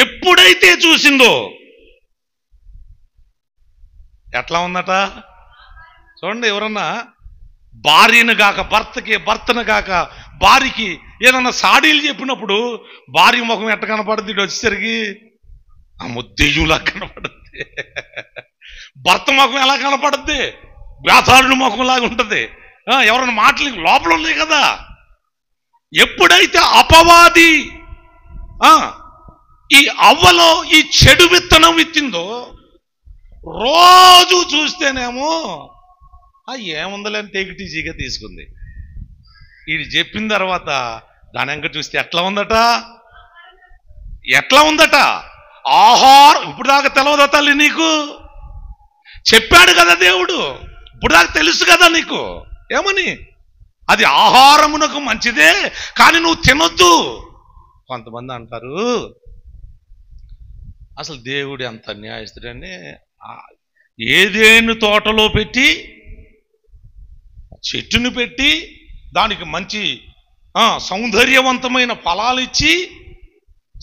ఎప్పుడైతే చూసిందో ఎట్లా ఉందట చూడండి. ఎవరన్నా భార్యను గాక భర్తకి, భర్తను గాక భార్యకి ఏదన్నా సాడీలు చెప్పినప్పుడు భార్య ముఖం ఎట్ట కనపడుద్ది? ఇటు వచ్చేసరికి ఆ ముద్దెయ్యులా కనపడుద్ది. భర్త ముఖం ఎలా కనపడుద్ది? వ్యాసారుని ముఖంలాగా ఉంటుంది. ఎవరైనా మాటలు లోపల ఉన్నాయి కదా. ఎప్పుడైతే అపవాది ఈ అవ్వలో ఈ చెడు విత్తనం విత్తిందో, రోజు చూస్తేనేమో ఏముందలేని టేకిటీజీగా తీసుకుంది. ఇది చెప్పిన తర్వాత దాని వెంక చూస్తే ఎట్లా ఉందట, ఎట్లా ఉందట? ఆహారం ఇప్పుడు దాకా తెలవదా తల్లి నీకు? చెప్పాడు కదా దేవుడు, ఇప్పుడు దాకా తెలుసు కదా నీకు. ఏమని? అది ఆహారమునకు మంచిదే, కానీ నువ్వు తినొద్దు. కొంతమంది అంటారు, అసలు దేవుడు ఎంత అన్యాయస్తుడని. ఏదేను తోటలో పెట్టి, చెట్టును పెట్టి, దానికి మంచి సౌందర్యవంతమైన ఫలాలు ఇచ్చి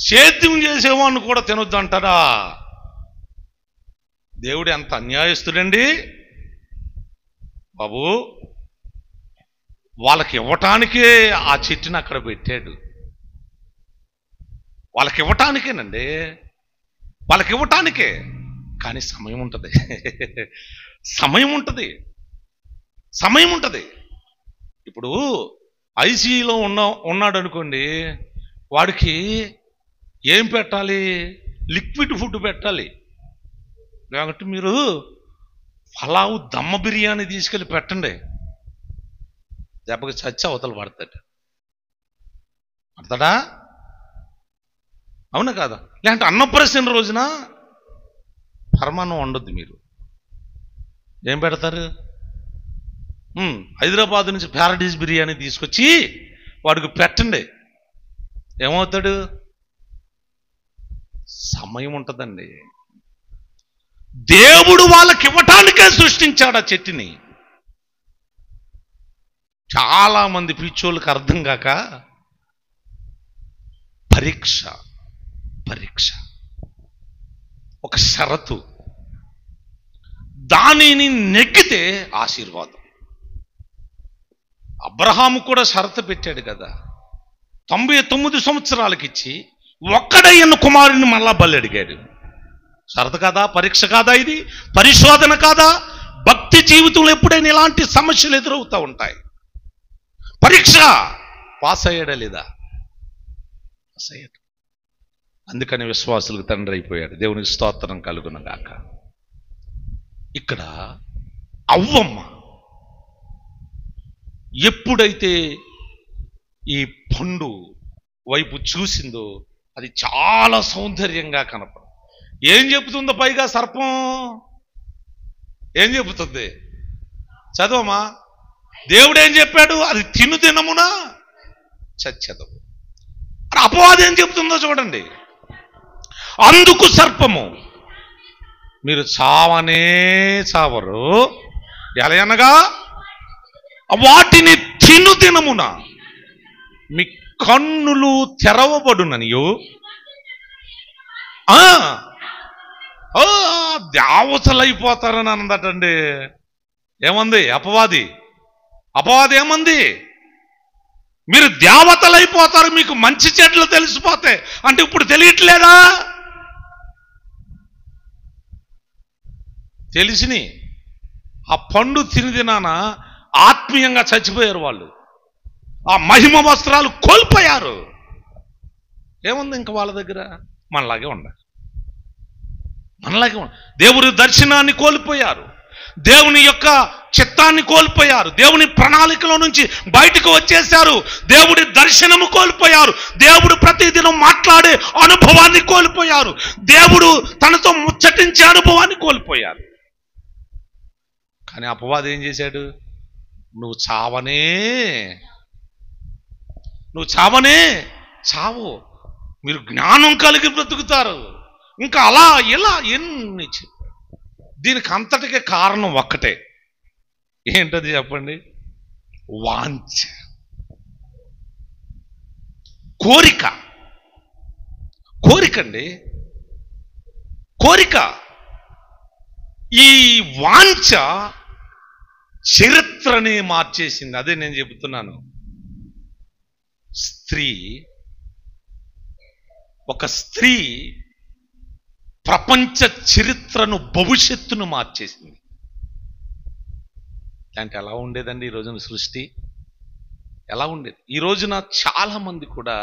సేద్యం చేసేవాడిని కూడా తినొద్దు అంటారా? దేవుడు ఎంత అన్యాయస్తుడండి బాబు. వాళ్ళకి ఇవ్వటానికే ఆ చెట్టుని అక్కడ పెట్టాడు. వాళ్ళకి ఇవ్వటానికేనండి, వాళ్ళకి ఇవ్వటానికే. కానీ సమయం ఉంటుంది, సమయం ఉంటుంది, సమయం ఉంటుంది. ఇప్పుడు ఐసీయూలో ఉన్నాడు అనుకోండి, వాడికి ఏం పెట్టాలి? లిక్విడ్ ఫుడ్ పెట్టాలి. లేకపోతే మీరు పలావు దమ్మ బిర్యానీ తీసుకెళ్ళి పెట్టండి, దెబ్బకి చచ్చి అవతల పడతాడా? అవునా కాదా? లేదంటే అన్నప్రాసన రోజున పరమాన్నం వండొద్దు. మీరు ఏం పెడతారు? హైదరాబాద్ నుంచి ప్యారడైజ్ బిర్యానీ తీసుకొచ్చి వాడికి పెట్టండి, ఏమవుతాడు? సమయం ఉంటుందండి. దేవుడు వాళ్ళకి ఇవ్వటానికే సృష్టించాడు ఆ చెట్టుని. చాలా మంది పిచ్చోళ్ళకి అర్థం కాక పరీక్ష పరీక్ష ఒక షరతు, దానిని నెగ్గితే ఆశీర్వాదం. అబ్రహాము కూడా షరతు పెట్టాడు కదా, 99 సంవత్సరాలకి ఇచ్చి ఒక్కడయ్యన్న కుమారుని మళ్ళా బలి అడిగాడు. షరతు కాదా? పరీక్ష కాదా? ఇది పరిశోధన కాదా? భక్తి జీవితంలో ఎప్పుడైనా ఇలాంటి సమస్యలు ఎదురవుతూ ఉంటాయి. పరీక్ష. పాస్ అయ్యాడా లేదా? పాస్ అయ్యాడు. అందుకని విశ్వాసులకు తండ్రి అయిపోయాడు. దేవునికి స్తోత్రం కలుగునగాక. ఇక్కడ అవ్వమ్మ ఎప్పుడైతే ఈ పండు వైపు చూసిందో అది చాలా సౌందర్యంగా కనపడు. ఏం చెబుతుందో పైగా సర్పం ఏం చెబుతుంది? చదవమా. దేవుడు ఏం చెప్పాడు? అది తిను దినమున చచ్చెదవు. అపవాదం ఏం చెబుతుందో చూడండి. అందుకు సర్పము, మీరు చావనే చావరు, ఎలా అనగా వాటిని తిను దినమున మీ కన్నులు తెరవబడుననియు. దేవతలైపోతారని అన్నదటండి. ఏమంది అపవాది? అపవాది ఏమంది? మీరు దేవతలైపోతారు, మీకు మంచి చెడ్లు తెలిసిపోతాయి అంటే ఇప్పుడు తెలియట్లేదా? తెలిసిని ఆ పండు తినిదినాన ఆత్మీయంగా చచ్చిపోయారు వాళ్ళు. ఆ మహిమ వస్త్రాలు కోల్పోయారు. ఏముంది ఇంకా వాళ్ళ దగ్గర? మనలాగే ఉండాలి, మనలాగే ఉండాలి. దేవుడి దర్శనాన్ని కోల్పోయారు. దేవుని యొక్క చిత్తాన్ని కోల్పోయారు, దేవుని ప్రణాళికలో నుంచి బయటకు వచ్చేశారు, దేవుడి దర్శనము కోల్పోయారు, దేవుడు ప్రతిదినం మాట్లాడే అనుభవాన్ని కోల్పోయారు, దేవుడు తనతో ముచ్చటించే అనుభవాన్ని కోల్పోయారు. కానీ అపవాది ఏం చేశాడు? నువ్వు చావనే చావు, మీరు జ్ఞానం కలిగి బ్రతుకుతారు, ఇంకా అలా ఇలా ఎన్ని. దీనికి అంతటికే కారణం ఒక్కటే. ఏంటది చెప్పండి? వాంఛ, కోరికండి, కోరిక. ఈ వాంఛ చరిత్రని మార్చేసింది. అదే నేను చెబుతున్నాను. ఒక స్త్రీ ప్రపంచ చరిత్రను, భవిష్యత్తును మార్చేసింది. అంటే ఎలా ఉండేదండి ఈ రోజున సృష్టి? ఎలా ఉండేది? ఈ రోజున చాలా మంది కూడా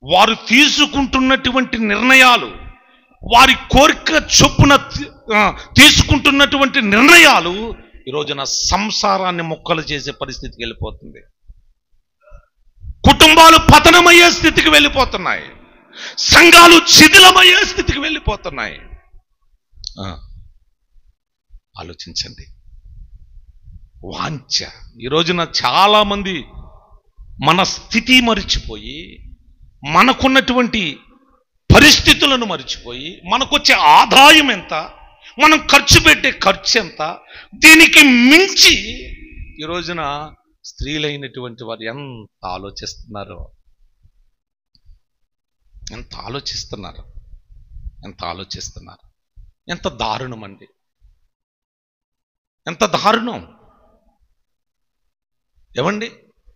వారు తీసుకుంటున్నటువంటి నిర్ణయాలు, వారి కోరిక చొప్పున తీసుకుంటున్నటువంటి నిర్ణయాలు ఈ రోజున సంసారాన్ని మొక్కలు చేసే పరిస్థితికి వెళ్ళిపోతుంది. కుటుంబాలు పతనమయ్యే స్థితికి వెళ్ళిపోతున్నాయి, సంఘాలు శిథిలమయ్యే స్థితికి వెళ్ళిపోతున్నాయి. ఆలోచించండి. వాంఛ. ఈ రోజున చాలా మంది మన స్థితి మరిచిపోయి, మనకున్నటువంటి పరిస్థితులను మరిచిపోయి, మనకొచ్చే ఆదాయం ఎంత, మనం ఖర్చు పెట్టే ఖర్చు ఎంత, దీనికి మించి ఈ రోజున స్త్రీలైనటువంటి వారు ఎంత ఆలోచిస్తున్నారు, ఎంత దారుణం అండి, ఎంత దారుణం ఏమండి,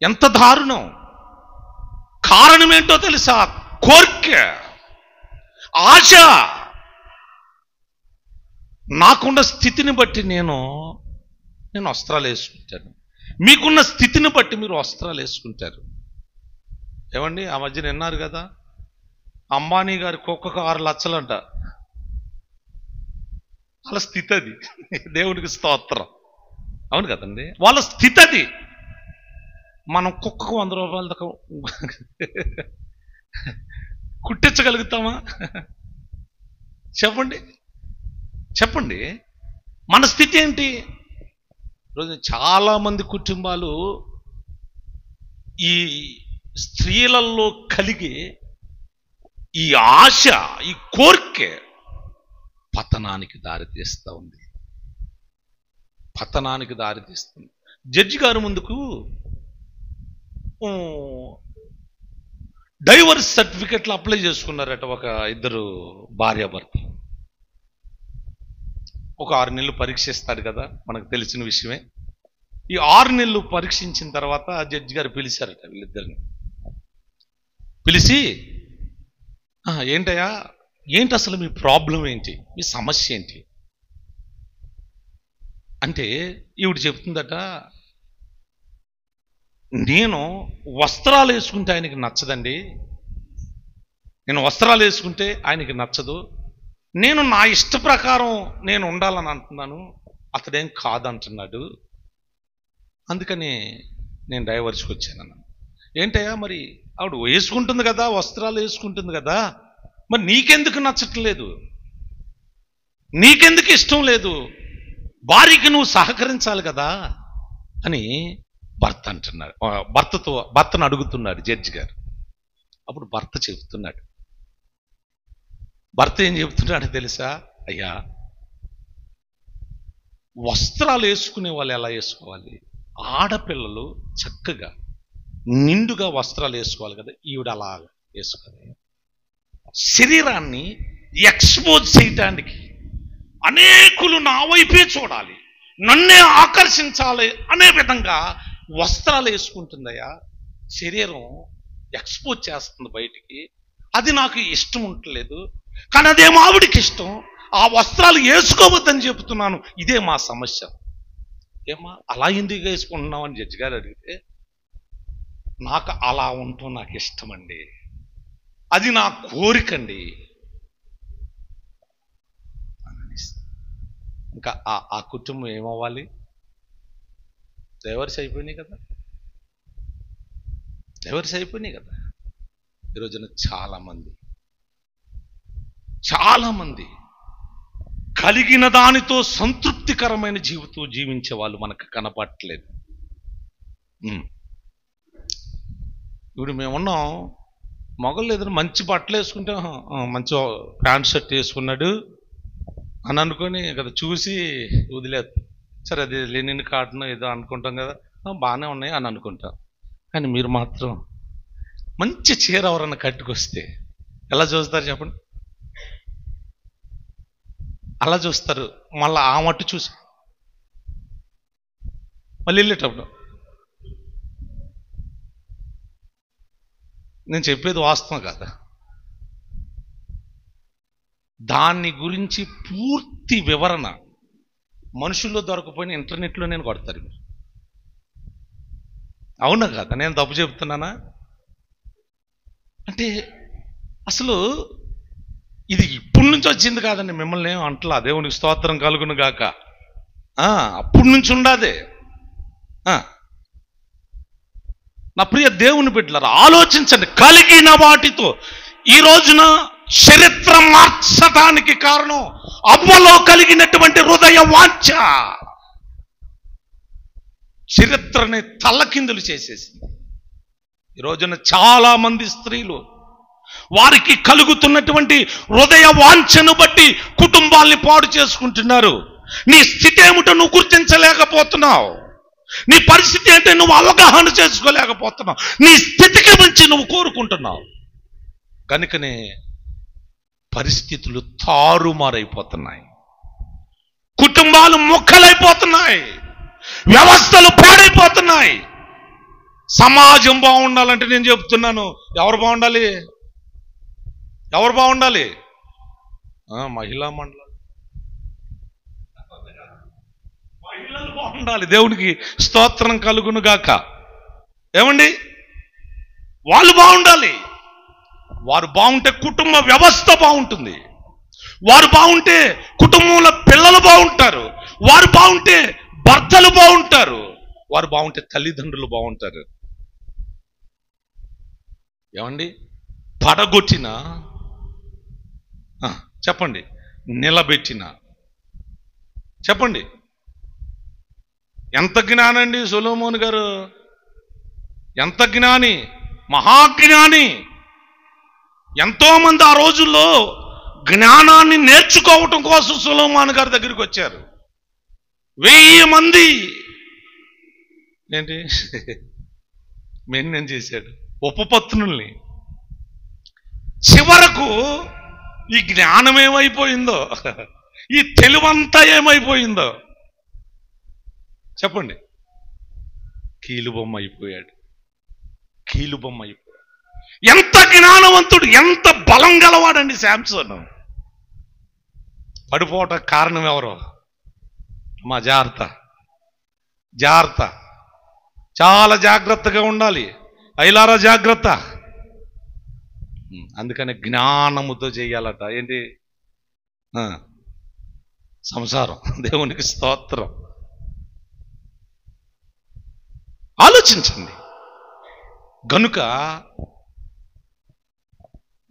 ఎంత దారుణం. కారణం ఏంటో తెలుసా? కోరిక, ఆశ. నాకున్న స్థితిని బట్టి నేను వస్త్రాలు వేసుకుంటాను, మీకున్న స్థితిని బట్టి మీరు వస్త్రాలు వేసుకుంటారు. ఏమండి, ఆ మధ్యన విన్నారు కదా, అంబానీ గారి కుక్కకు 6 లక్షలంట. వాళ్ళ స్థితి అది. దేవుడికి స్తోత్రం. అవును కదండి, వాళ్ళ స్థితి అది. మనం కుక్కకు 100 రూపాయల దాకా కుట్టించగలుగుతామా? చెప్పండి. మన స్థితి ఏంటి? రోజు చాలా మంది కుటుంబాలు ఈ స్త్రీలలో కలిగే ఈ ఆశ, ఈ కోరిక పతనానికి దారితీస్తుంది. జడ్జి గారు ముందుకు డైవర్స్ సర్టిఫికెట్లు అప్లై చేసుకున్నారట ఒక 2 భార్యాభర్తలు. ఒక 6 నెలలు పరీక్షిస్తాడు కదా, మనకు తెలిసిన విషయమే. ఈ 6 నెలలు పరీక్షించిన తర్వాత జడ్జి గారు పిలిచారట వీళ్ళిద్దరిని. పిలిచి, ఏంటి అసలు మీ ప్రాబ్లం ఏంటి, మీ సమస్య ఏంటి అంటే, ఈవిడ చెప్తుందట, నేను వస్త్రాలు వేసుకుంటే ఆయనకి నచ్చదండి, నేను వస్త్రాలు వేసుకుంటే ఆయనకి నచ్చదు, నేను నా ఇష్ట ప్రకారం నేను ఉండాలని అంటున్నాను, అతడేం కాదంటున్నాడు, అందుకని నేను డైవర్స్కి వచ్చానన్నాను. ఏంటయ్యా, మరి ఆవిడ వేసుకుంటుంది కదా, వస్త్రాలు వేసుకుంటుంది కదా, మరి నీకెందుకు నచ్చట్లేదు, నీకెందుకు ఇష్టం లేదు, భార్యకి నువ్వు సహకరించాలి కదా అని భర్తను అడుగుతున్నాడు జడ్జి గారు. అప్పుడు భర్త ఏం చెబుతున్నాడు తెలుసా? అయ్యా, వస్త్రాలు వేసుకునే వాళ్ళు ఎలా వేసుకోవాలి? ఆడపిల్లలు చక్కగా నిండుగా వస్త్రాలు వేసుకోవాలి కదా, ఈవిడ అలా వేసుకోవాలి. శరీరాన్ని ఎక్స్పోజ్ చేయటానికి అనేకులు నా వైపే చూడాలి, నన్నే ఆకర్షించాలి అనే విధంగా వస్త్రాలు వేసుకుంటుందయ్యా, శరీరం ఎక్స్పోజ్ చేస్తుంది బయటికి, అది నాకు ఇష్టం ఉండలేదు. కానీ అదేమో ఆవిడికి ఇష్టం, ఆ వస్త్రాలు వేసుకోవద్దని చెబుతున్నాను, ఇదే మా సమస్య. ఏమా అలా ఎందుకు వేసుకుంటున్నావు అని జడ్జి గారు అడిగితే, నాకు అలా ఉండటం నాకు ఇష్టమండి, అది నా కోరికండి. ఇంకా ఆ కుటుంబం ఏమవ్వాలి? డైవర్స్ అయిపోయినాయి కదా, డైవర్స్ అయిపోయినాయి కదా. ఈరోజున చాలామంది కలిగిన దానితో సంతృప్తికరమైన జీవితం జీవించే వాళ్ళు మనకు కనపడట్లేదు. ఇప్పుడు మేమున్నాం, మగళ్ళు ఏదైనా మంచి బట్టలు వేసుకుంటే మంచి ప్యాంట్ షర్ట్ వేసుకున్నాడు అని అనుకొని కదా చూసి వదిలేదు. సరే అది లెనిన్ కాటన్ ఏదో అనుకుంటాం కదా, బాగానే ఉన్నాయి అని అనుకుంటాం. కానీ మీరు మాత్రం మంచి చీర ఎవరన్నా కట్టుకొస్తే ఎలా చూస్తారు చెప్పండి? అలా చూస్తారు. మళ్ళీ ఆ మట్టు చూసి మళ్ళీ వెళ్ళేటప్పుడు నేను చెప్పేది వాస్తవం కాదా? దాన్ని గురించి పూర్తి వివరణ మనుషుల్లో దొరకపోయిన ఇంటర్నెట్లో నేను కొడతారు. అవునా కదా? నేను తప్పు చెప్తున్నానా? అంటే అసలు ఇది ఇప్పటి నుంచి వచ్చింది కాదండి. మిమ్మల్ని ఏం అంటలా, దేవునికి స్తోత్రం కలుగును గాక. అప్పటి నుంచి ఉండాదే. నా ప్రియ దేవుని బిడ్డలారా, ఆలోచించండి. కలిగిన వాటితో ఈ రోజున చరిత్ర మార్చడానికి కారణం అవ్వలో కలిగినటువంటి హృదయ వాంఛ చరిత్రని తల్లకిందులు చేసేసింది. ఈ రోజున చాలా మంది స్త్రీలు వారికి కలుగుతున్నటువంటి హృదయ వాంఛను బట్టి కుటుంబాల్ని పాడు చేసుకుంటున్నారు. నీ స్థితి ఏమిటో నువ్వు గుర్తించలేకపోతున్నావు. నీ పరిస్థితి ఏంటో నువ్వు అవగాహన చేసుకోలేకపోతున్నావు. నీ స్థితికి మించి నువ్వు కోరుకుంటున్నావు. కనుకనే పరిస్థితులు తారుమారైపోతున్నాయి, కుటుంబాలు ముక్కలైపోతున్నాయి, వ్యవస్థలు పాడైపోతున్నాయి. సమాజం బాగుండాలంటే నేను చెప్తున్నాను, ఎవరు బాగుండాలి? మహిళా మండలి, మహిళలు బాగుండాలి. దేవునికి స్తోత్రం కలుగును గాక. ఏమండి, వాళ్ళు బాగుండాలి. వారు బాగుంటే కుటుంబ వ్యవస్థ బాగుంటుంది. వారు బాగుంటే కుటుంబంలో పిల్లలు బాగుంటారు. వారు బాగుంటే భర్తలు బాగుంటారు. వారు బాగుంటే తల్లిదండ్రులు బాగుంటారు. ఏమండి, పడగొట్టిన చెప్పండి, నిలబెట్టిన చెప్పండి. ఎంత జ్ఞానండి సొలొమోను గారు, ఎంత జ్ఞాని, మహాజ్ఞాని. ఎంతో మంది ఆ రోజుల్లో జ్ఞానాన్ని నేర్చుకోవటం కోసం సొలొమోను గారి దగ్గరికి వచ్చారు. 1000 మంది ఏంటి మెయింటైన్ చేశాడు, ఉపపత్నుల్ని. చివరకు ఈ జ్ఞానం ఏమైపోయిందో, ఈ తెలివంతా ఏమైపోయిందో చెప్పండి. కీలుబొమ్మ అయిపోయాడు. ఎంత జ్ఞానవంతుడు, ఎంత బలం గలవాడండి శాంసన్. పడిపోవటం కారణం ఎవరో? మా జాగ్రత్త, చాలా జాగ్రత్తగా ఉండాలి. ఐలారా జాగ్రత్త. అందుకని జ్ఞానముతో చేయాలట. ఏంటి? సంసారం. దేవునికి స్తోత్రం. ఆలోచించండి. గనుక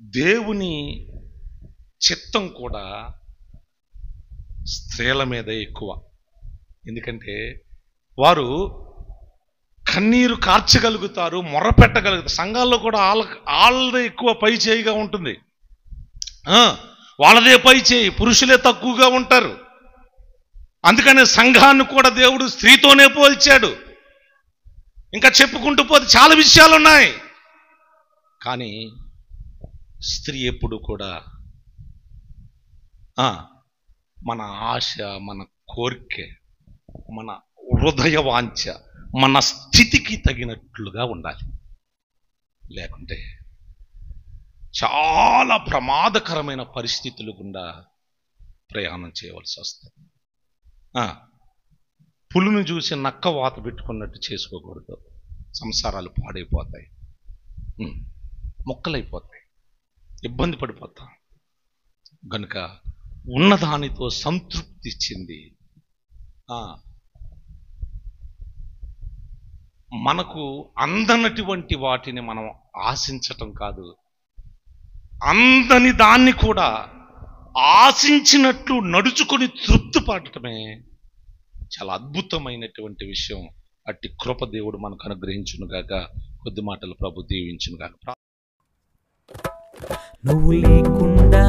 దేవుని చిత్తం కూడా స్త్రీల మీద ఎక్కువ. ఎందుకంటే వారు కన్నీరు కార్చగలుగుతారు, మొర్ర పెట్టగలుగుతారు. సంఘాల్లో కూడా వాళ్ళదే ఎక్కువ పై చేయిగా ఉంటుంది. వాళ్ళదే పై చేయి, పురుషులే తక్కువగా ఉంటారు. అందుకనే సంఘాన్ని కూడా దేవుడు స్త్రీతోనే పోల్చాడు. ఇంకా చెప్పుకుంటూ పోతే చాలా విషయాలు ఉన్నాయి. కానీ స్త్రీ ఎప్పుడు కూడా మన ఆశ, మన కోరిక, మన హృదయ వాంఛ మన స్థితికి తగినట్లుగా ఉండాలి. లేకుంటే చాలా ప్రమాదకరమైన పరిస్థితులు గుండా ప్రయాణం చేయవలసి వస్తుంది. పులును చూసి నక్క వాత పెట్టుకున్నట్టు చేసుకోకూడదు. సంసారాలు పాడైపోతాయి, మొక్కలైపోతాయి, ఇబ్బంది పడిపోతాం. గనుక ఉన్నదానితో సంతృప్తి తృప్తి ఇచ్చింది. మనకు అందనటువంటి వాటిని మనం ఆశించటం కాదు, అందని దాన్ని కూడా ఆశించినట్లు నడుచుకొని తృప్తి పడటమే చాలా అద్భుతమైనటువంటి విషయం. అట్టి కృప దేవుడు మనకు అనుగ్రహించును గాక. కొద్ది మాటలు ప్రభు దీవించును గాక. నువ్వు లేకుండా